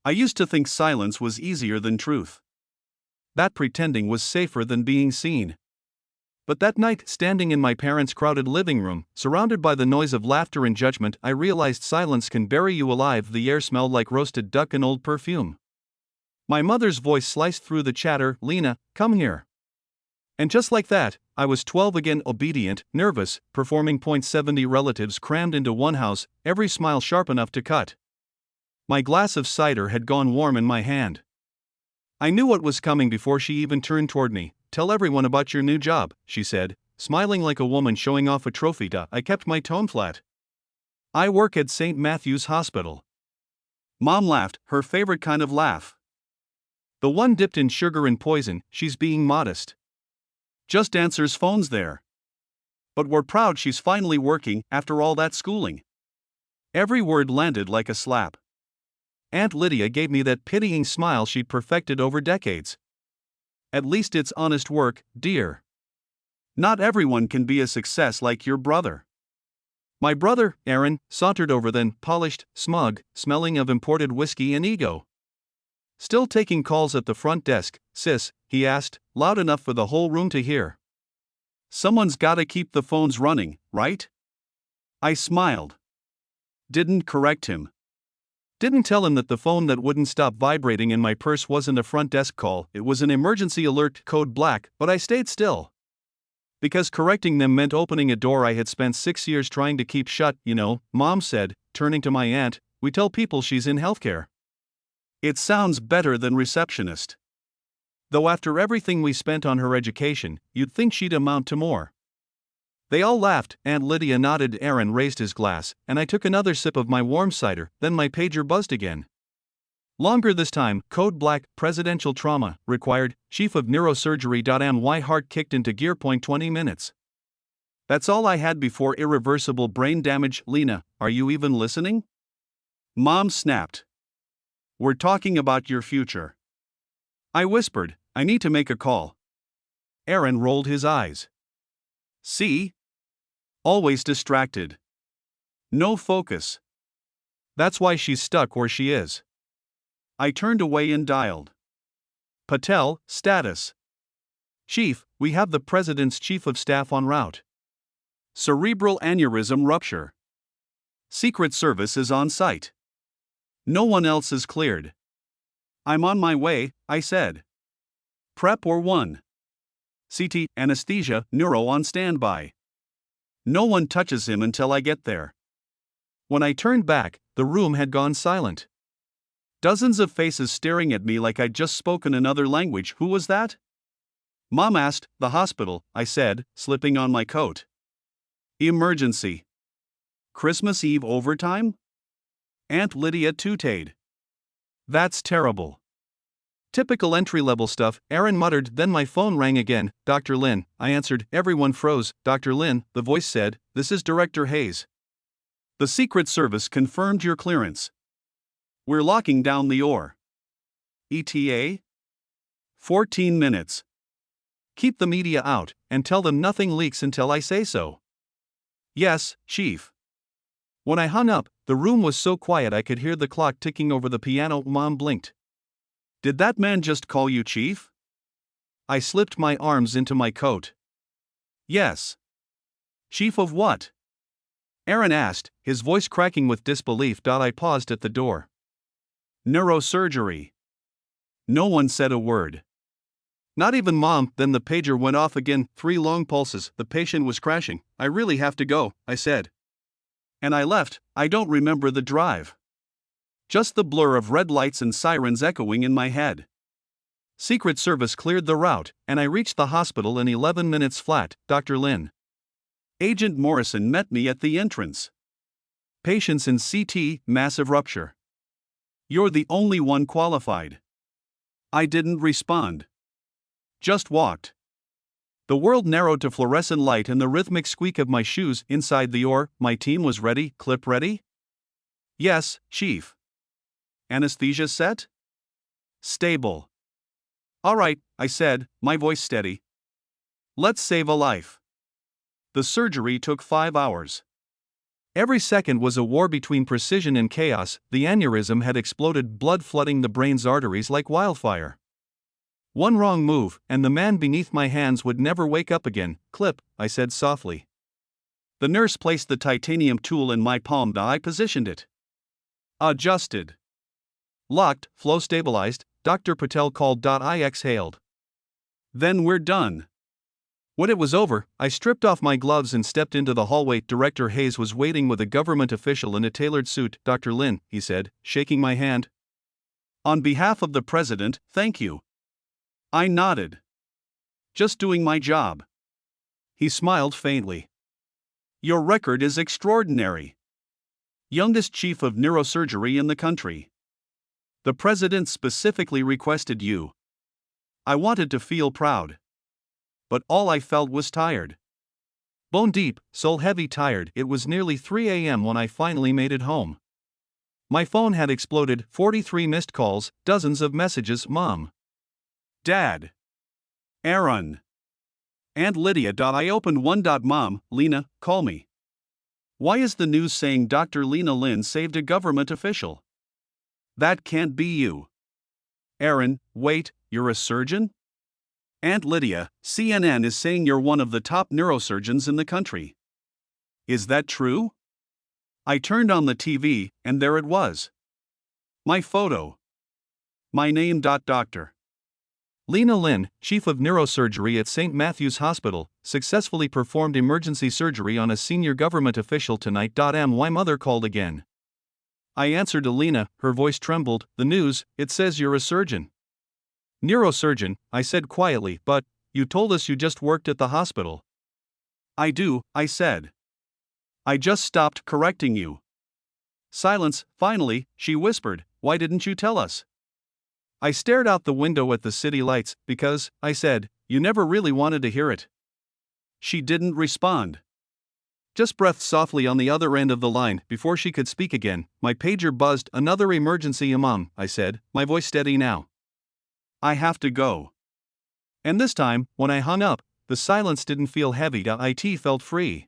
I used to think silence was easier than truth. That pretending was safer than being seen. But that night, standing in my parents' crowded living room, surrounded by the noise of laughter and judgment, I realized silence can bury you alive. The air smelled like roasted duck and old perfume. My mother's voice sliced through the chatter, "Lena, come here." And just like that, I was 12 again, obedient, nervous, performing. 70 relatives crammed into one house, every smile sharp enough to cut. My glass of cider had gone warm in my hand. I knew what was coming before she even turned toward me. "Tell everyone about your new job," she said, smiling like a woman showing off a trophy. I kept my tone flat. "I work at St. Matthew's Hospital." Mom laughed, her favorite kind of laugh. The one dipped in sugar and poison. She's being modest. Just answers phones there. But we're proud she's finally working after all that schooling. Every word landed like a slap. Aunt Lydia gave me that pitying smile she'd perfected over decades. "At least it's honest work, dear. Not everyone can be a success like your brother." My brother, Aaron, sauntered over then, polished, smug, smelling of imported whiskey and ego. "Still taking calls at the front desk, sis?" he asked, loud enough for the whole room to hear. "Someone's gotta keep the phones running, right?" I smiled. Didn't correct him. Didn't tell him that the phone that wouldn't stop vibrating in my purse wasn't a front desk call, it was an emergency alert, code black, but I stayed still. Because correcting them meant opening a door I had spent 6 years trying to keep shut. Mom said, turning to my aunt, "We tell people she's in healthcare. It sounds better than receptionist. Though after everything we spent on her education, you'd think she'd amount to more." They all laughed. Aunt Lydia nodded. Aaron raised his glass, and I took another sip of my warm cider. Then my pager buzzed again. Longer this time, code black, presidential trauma, required, chief of neurosurgery. My heart kicked into gear. 20 minutes. That's all I had before irreversible brain damage. "Lena, are you even listening?" Mom snapped. "We're talking about your future." I whispered, "I need to make a call." Aaron rolled his eyes. "See? Always distracted. No focus. That's why she's stuck where she is." I turned away and dialed. "Patel, status." "Chief, we have the President's Chief of Staff en route. Cerebral aneurysm rupture. Secret Service is on site. No one else is cleared." "I'm on my way," I said. "Prep or one?" "CT, anesthesia, neuro on standby. No one touches him until I get there." When I turned back, the room had gone silent. Dozens of faces staring at me like I'd just spoken another language. "Who was that?" Mom asked. "The hospital," I said, slipping on my coat. "Emergency. Christmas Eve overtime?" Aunt Lydia tooted. "That's terrible." "Typical entry-level stuff," Aaron muttered. Then my phone rang again. "Dr. Lin," I answered. Everyone froze. "Dr. Lin," the voice said, "this is Director Hayes. The Secret Service confirmed your clearance. We're locking down the OR. ETA? 14 minutes. Keep the media out, and tell them nothing leaks until I say so." "Yes, Chief." When I hung up, the room was so quiet I could hear the clock ticking over the piano. Mom blinked. "Did that man just call you Chief?" I slipped my arms into my coat. "Yes." "Chief of what?" Aaron asked, his voice cracking with disbelief. I paused at the door. "Neurosurgery." No one said a word. Not even Mom. Then the pager went off again, 3 long pulses. The patient was crashing. "I really have to go," I said. And I left. I don't remember the drive. Just the blur of red lights and sirens echoing in my head. Secret Service cleared the route, and I reached the hospital in 11 minutes flat. "Dr. Lin." Agent Morrison met me at the entrance. "Patients in CT, massive rupture. You're the only one qualified." I didn't respond. Just walked. The world narrowed to fluorescent light and the rhythmic squeak of my shoes inside the OR. My team was ready. "Clip ready?" "Yes, Chief." "Anesthesia set?" "Stable." "All right," I said, my voice steady. "Let's save a life." The surgery took 5 hours. Every second was a war between precision and chaos. The aneurysm had exploded, blood flooding the brain's arteries like wildfire. One wrong move, and the man beneath my hands would never wake up again. Clip, I said softly. The nurse placed the titanium tool in my palm. I positioned it. Adjusted. Locked, flow stabilized, Dr. Patel called. I exhaled. Then we're done. When it was over, I stripped off my gloves and stepped into the hallway. Director Hayes was waiting with a government official in a tailored suit. Dr. Lin, he said, shaking my hand. On behalf of the president, thank you. I nodded. Just doing my job. He smiled faintly. Your record is extraordinary. Youngest chief of neurosurgery in the country. The president specifically requested you. I wanted to feel proud. But all I felt was tired. Bone deep, soul heavy tired. It was nearly 3 a.m. when I finally made it home. My phone had exploded, 43 missed calls, dozens of messages. Mom. Dad. Aaron. Aunt Lydia. I opened one. Mom, Lena, call me. Why is the news saying Dr. Lena Lin saved a government official? That can't be you. Aaron, wait, you're a surgeon? Aunt Lydia, CNN is saying you're one of the top neurosurgeons in the country. Is that true? I turned on the TV, and there it was. My photo. My name. Doctor. Lena Lin, chief of neurosurgery at St. Matthew's Hospital, successfully performed emergency surgery on a senior government official tonight. My mother called again. I answered to Lena, her voice trembled. The news, it says you're a surgeon. Neurosurgeon, I said quietly, but you told us you just worked at the hospital. I do, I said. I just stopped correcting you. Silence. Finally, she whispered, why didn't you tell us? I stared out the window at the city lights, because, I said, you never really wanted to hear it. She didn't respond. Just breathed softly on the other end of the line. Before she could speak again, my pager buzzed. Another emergency. Mom, I said, my voice steady now. I have to go. And this time, when I hung up, the silence didn't feel heavy. It felt free.